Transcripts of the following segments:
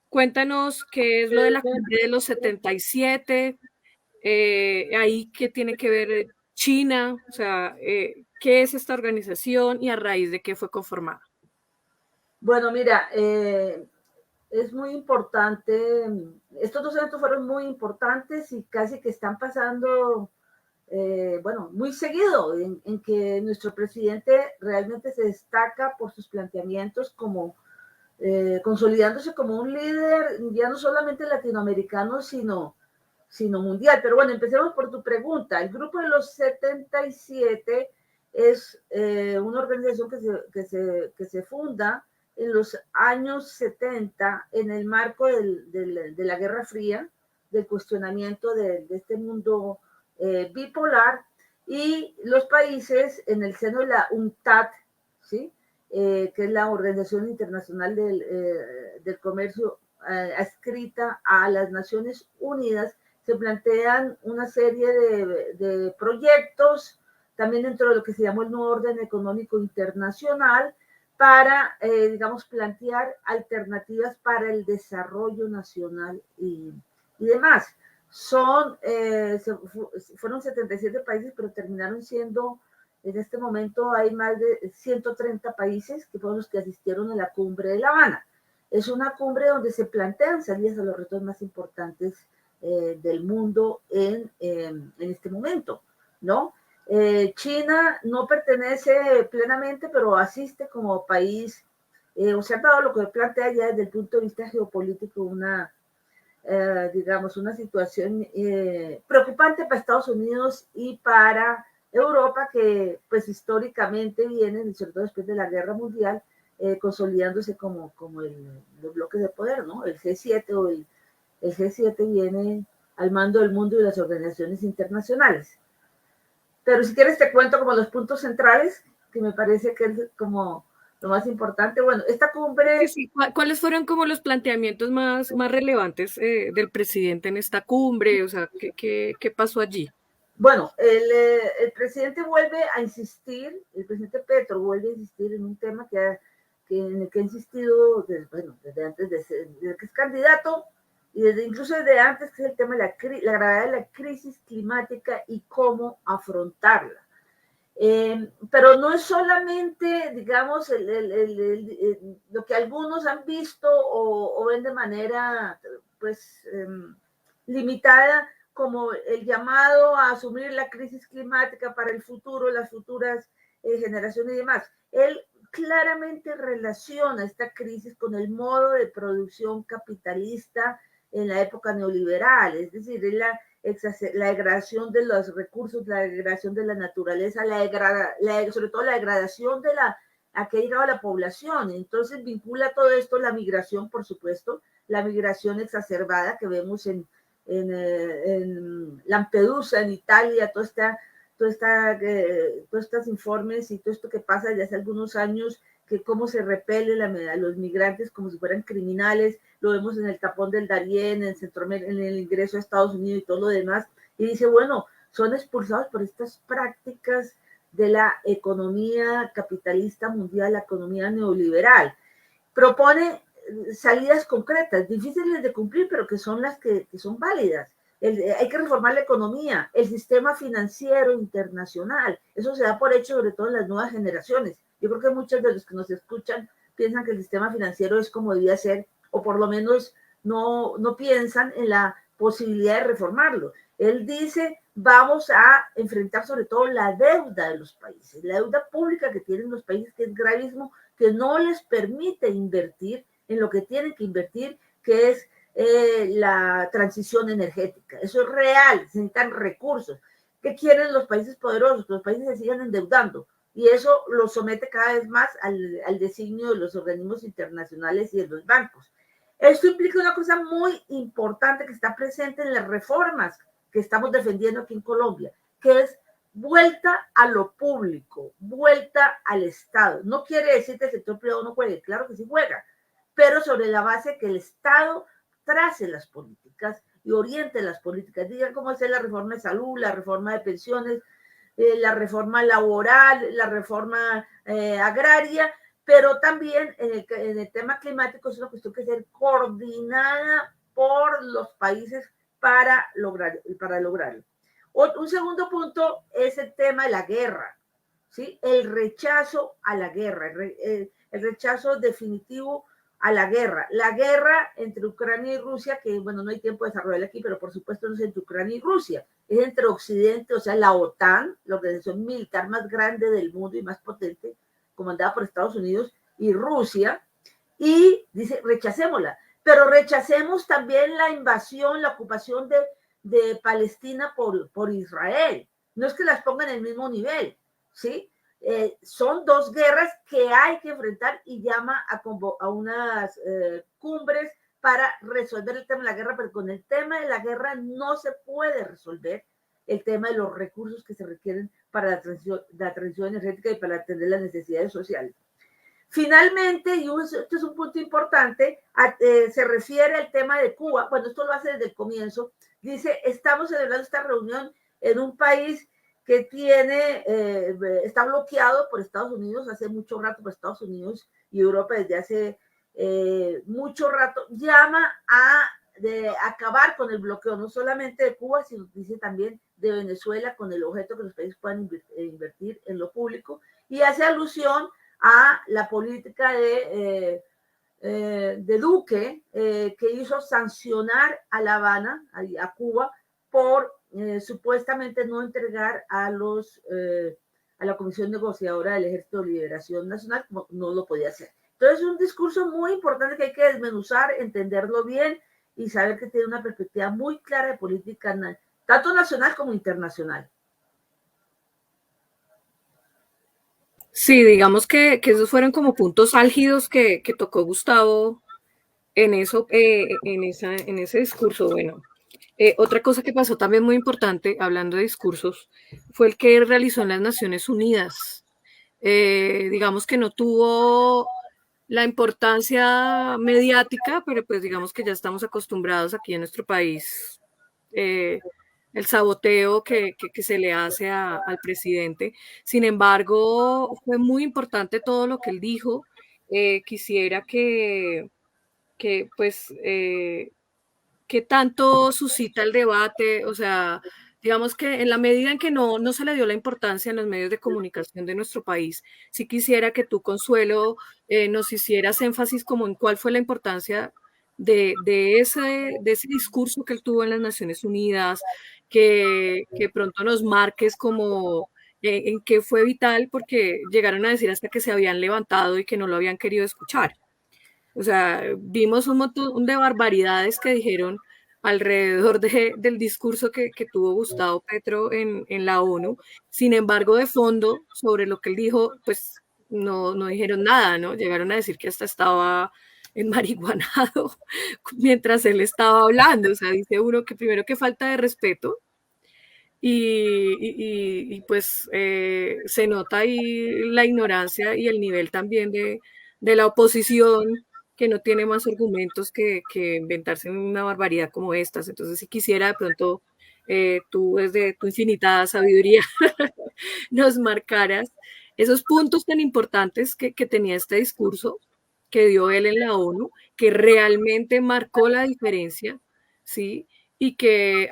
Cuéntanos qué es lo de la cumbre de los 77, ahí qué tiene que ver China, o sea, qué es esta organización y a raíz de qué fue conformada. Bueno, mira, es muy importante, estos dos eventos fueron muy importantes y casi que están pasando, bueno, muy seguido, en que nuestro presidente realmente se destaca por sus planteamientos como consolidándose como un líder ya no solamente latinoamericano, sino mundial. Pero bueno, empecemos por tu pregunta. El Grupo de los 77 es una organización que se funda en los años 70 en el marco de la Guerra Fría, del cuestionamiento de este mundo bipolar, y los países en el seno de la UNCTAD, ¿sí? Que es la Organización Internacional del Comercio, adscrita a las Naciones Unidas, se plantean una serie de proyectos, también dentro de lo que se llamó el nuevo orden económico internacional, para, digamos, plantear alternativas para el desarrollo nacional y demás. Fueron 77 países, pero terminaron siendo, en este momento hay más de 130 países que fueron los que asistieron a la cumbre de La Habana. Es una cumbre donde se plantean salidas a los retos más importantes del mundo en este momento, ¿no? China no pertenece plenamente, pero asiste como país observado, lo que plantea ya desde el punto de vista geopolítico digamos, una situación preocupante para Estados Unidos y para Europa, que pues históricamente viene, sobre todo después de la Guerra Mundial, consolidándose como los bloques de poder, ¿no? El G7 el G7 viene al mando del mundo y de las organizaciones internacionales. Pero si quieres te cuento como los puntos centrales, que me parece que es como lo más importante. Bueno, esta Sí, cumbre. sí. ¿Cuáles fueron como los planteamientos más relevantes del presidente en esta cumbre? O sea, ¿qué pasó allí? Bueno, el presidente vuelve a insistir, el presidente Petro vuelve a insistir en un tema en el que ha insistido bueno, desde antes desde que es candidato y incluso desde antes, que es el tema de la gravedad de la crisis climática y cómo afrontarla. Pero no es solamente, digamos, lo que algunos han visto o ven de manera, pues, limitada, como el llamado a asumir la crisis climática para el futuro, las futuras generaciones y demás. Él claramente relaciona esta crisis con el modo de producción capitalista en la época neoliberal, es decir, la degradación de los recursos, la degradación de la naturaleza, sobre todo la degradación a que ha llegado la población. Entonces vincula todo esto, la migración, por supuesto, la migración exacerbada que vemos en Lampedusa, en Italia, todos estos informes y todo esto que pasa desde hace algunos años, que cómo se repele a los migrantes como si fueran criminales, lo vemos en el tapón del Darién, en el ingreso a Estados Unidos y todo lo demás, y dice, bueno, son expulsados por estas prácticas de la economía capitalista mundial, la economía neoliberal. Propone salidas concretas, difíciles de cumplir, pero que son las que son válidas. Hay que reformar la economía, el sistema financiero internacional. Eso se da por hecho, sobre todo en las nuevas generaciones. Yo creo que muchos de los que nos escuchan piensan que el sistema financiero es como debía ser, o por lo menos no piensan en la posibilidad de reformarlo. Él dice, vamos a enfrentar sobre todo la deuda de los países, la deuda pública que tienen los países, que es gravísimo, que no les permite invertir en lo que tienen que invertir, que es la transición energética. Eso es real, necesitan recursos. ¿Qué quieren los países poderosos? Que los países se sigan endeudando. Y eso lo somete cada vez más al designio de los organismos internacionales y de los bancos. Esto implica una cosa muy importante que está presente en las reformas que estamos defendiendo aquí en Colombia, que es vuelta a lo público, vuelta al Estado. No quiere decir que el sector privado no juegue, claro que sí juega, pero sobre la base que el Estado trace las políticas y oriente las políticas. Digan cómo hacer la reforma de salud, la reforma de pensiones, la reforma laboral, la reforma agraria, pero también en el tema climático es una cuestión que debe ser coordinada por los países para lograrlo. Un segundo punto es el tema de la guerra, ¿sí? El rechazo a la guerra, el rechazo definitivo a la guerra. La guerra entre Ucrania y Rusia, que bueno, no hay tiempo de desarrollarla aquí, pero por supuesto no es entre Ucrania y Rusia, es entre Occidente, o sea, la OTAN, la organización militar más grande del mundo y más potente, comandada por Estados Unidos, y Rusia, y dice, rechacémosla, pero rechacemos también la invasión, la ocupación de Palestina por Israel. No es que las pongan en el mismo nivel, ¿sí? Son dos guerras que hay que enfrentar y llama a unas cumbres para resolver el tema de la guerra, pero con el tema de la guerra no se puede resolver el tema de los recursos que se requieren para la transición energética y para atender las necesidades sociales. Finalmente, y esto es un punto importante, se refiere al tema de Cuba. Bueno, esto lo hace desde el comienzo. Dice, estamos celebrando esta reunión en un país que está bloqueado por Estados Unidos hace mucho rato, por Estados Unidos y Europa desde hace mucho rato. Llama a acabar con el bloqueo, no solamente de Cuba, sino dice también de Venezuela, con el objeto que los países puedan invertir en lo público, y hace alusión a la política de Duque, que hizo sancionar a La Habana, a Cuba, por supuestamente no entregar a la Comisión Negociadora del Ejército de Liberación Nacional, como no lo podía hacer. Entonces es un discurso muy importante que hay que desmenuzar, entenderlo bien y saber que tiene una perspectiva muy clara de política, tanto nacional como internacional. Sí, digamos que esos fueron como puntos álgidos que tocó Gustavo en eso, en ese discurso. Bueno, otra cosa que pasó también muy importante, hablando de discursos, fue el que realizó en las Naciones Unidas. Digamos que no tuvo la importancia mediática, pero pues digamos que ya estamos acostumbrados aquí en nuestro país, el saboteo que se le hace al presidente. Sin embargo, fue muy importante todo lo que él dijo. Quisiera que pues qué tanto suscita el debate, o sea, digamos que en la medida en que no se le dio la importancia en los medios de comunicación de nuestro país, sí quisiera que tú, Consuelo, nos hicieras énfasis como en cuál fue la importancia de ese discurso que él tuvo en las Naciones Unidas, que pronto nos marques como en qué fue vital, porque llegaron a decir hasta que se habían levantado y que no lo habían querido escuchar. O sea, vimos un montón de barbaridades que dijeron alrededor del discurso que tuvo Gustavo Petro en la ONU. Sin embargo, de fondo, sobre lo que él dijo, pues no dijeron nada, ¿no? Llegaron a decir que hasta estaba enmarihuanado mientras él estaba hablando. O sea, dice uno que primero que falta de respeto y pues se nota ahí la ignorancia y el nivel también de la oposición que no tiene más argumentos que inventarse una barbaridad como estas. Entonces, si quisiera de pronto tú desde tu infinita sabiduría nos marcaras esos puntos tan importantes que tenía este discurso que dio él en la ONU, que realmente marcó la diferencia, ¿sí? Y que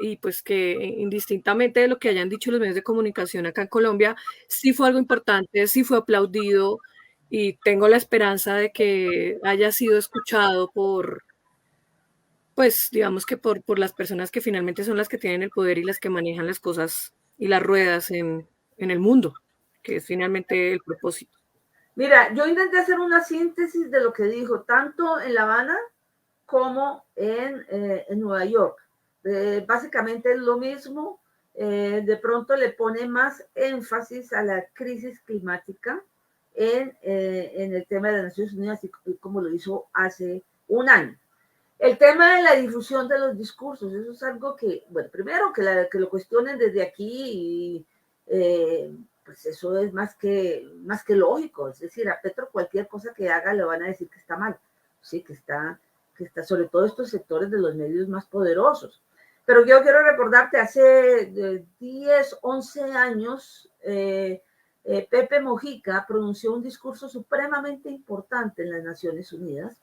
y pues que indistintamente de lo que hayan dicho los medios de comunicación acá en Colombia, sí fue algo importante, sí fue aplaudido y tengo la esperanza de que haya sido escuchado pues digamos que por las personas que finalmente son las que tienen el poder y las que manejan las cosas y las ruedas en el mundo, que es finalmente el propósito. Mira, yo intenté hacer una síntesis de lo que dijo, tanto en La Habana como en Nueva York. Básicamente es lo mismo, de pronto le pone más énfasis a la crisis climática en el tema de las Naciones Unidas, como lo hizo hace un año. El tema de la difusión de los discursos, eso es algo que, bueno, primero que lo cuestionen desde aquí, y pues eso es más que lógico. Es decir, a Petro cualquier cosa que haga le van a decir que está mal, sí, que está sobre todo estos sectores de los medios más poderosos. Pero yo quiero recordarte, hace 10, 11 años, Pepe Mujica pronunció un discurso supremamente importante en las Naciones Unidas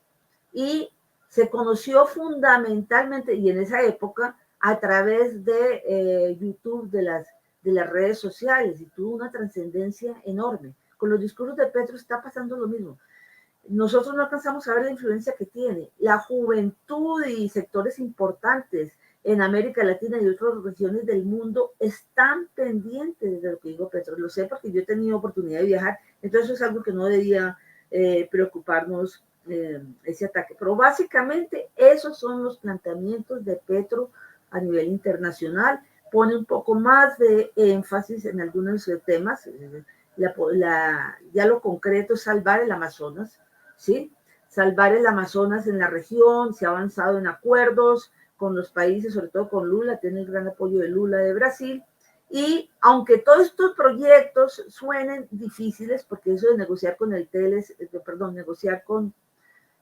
y se conoció fundamentalmente, y en esa época, a través de YouTube, de las redes sociales, y tuvo una trascendencia enorme. Con los discursos de Petro está pasando lo mismo. Nosotros no alcanzamos a ver la influencia que tiene. La juventud y sectores importantes en América Latina y otras regiones del mundo están pendientes de lo que digo Petro. Lo sé porque yo he tenido oportunidad de viajar, entonces eso es algo que no debía preocuparnos ese ataque. Pero básicamente esos son los planteamientos de Petro a nivel internacional. Pone un poco más de énfasis en algunos temas. Ya lo concreto es salvar el Amazonas, ¿sí? Salvar el Amazonas en la región, se ha avanzado en acuerdos con los países, sobre todo con Lula, tiene el gran apoyo de Lula de Brasil, y aunque todos estos proyectos suenen difíciles, porque eso de negociar con el TLC, negociar con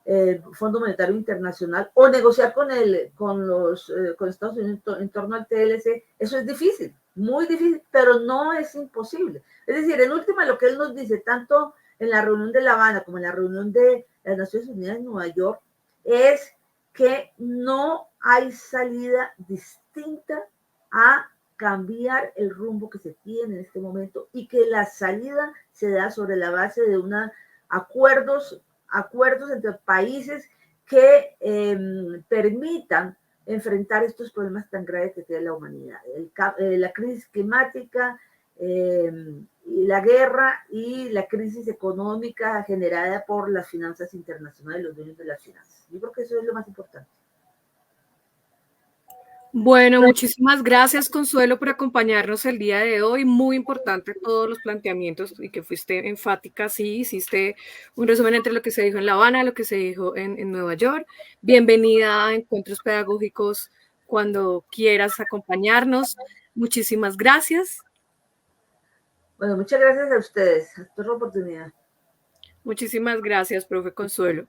el Fondo Monetario Internacional o negociar con Estados Unidos en torno al TLC, eso es difícil, muy difícil, pero no es imposible. Es decir, en última, lo que él nos dice, tanto en la reunión de La Habana como en la reunión de las Naciones Unidas en Nueva York, es que no hay salida distinta a cambiar el rumbo que se tiene en este momento y que la salida se da sobre la base de acuerdos entre países que permitan enfrentar estos problemas tan graves que tiene la humanidad. La crisis climática, y la guerra y la crisis económica generada por las finanzas internacionales, los dueños de las finanzas. Yo creo que eso es lo más importante. Bueno, muchísimas gracias, Consuelo, por acompañarnos el día de hoy. Muy importante todos los planteamientos y que fuiste enfática, sí, hiciste un resumen entre lo que se dijo en La Habana, lo que se dijo en Nueva York. Bienvenida a Encuentros Pedagógicos cuando quieras acompañarnos. Muchísimas gracias. Bueno, muchas gracias a ustedes. Hasta otra oportunidad. Muchísimas gracias, profe Consuelo.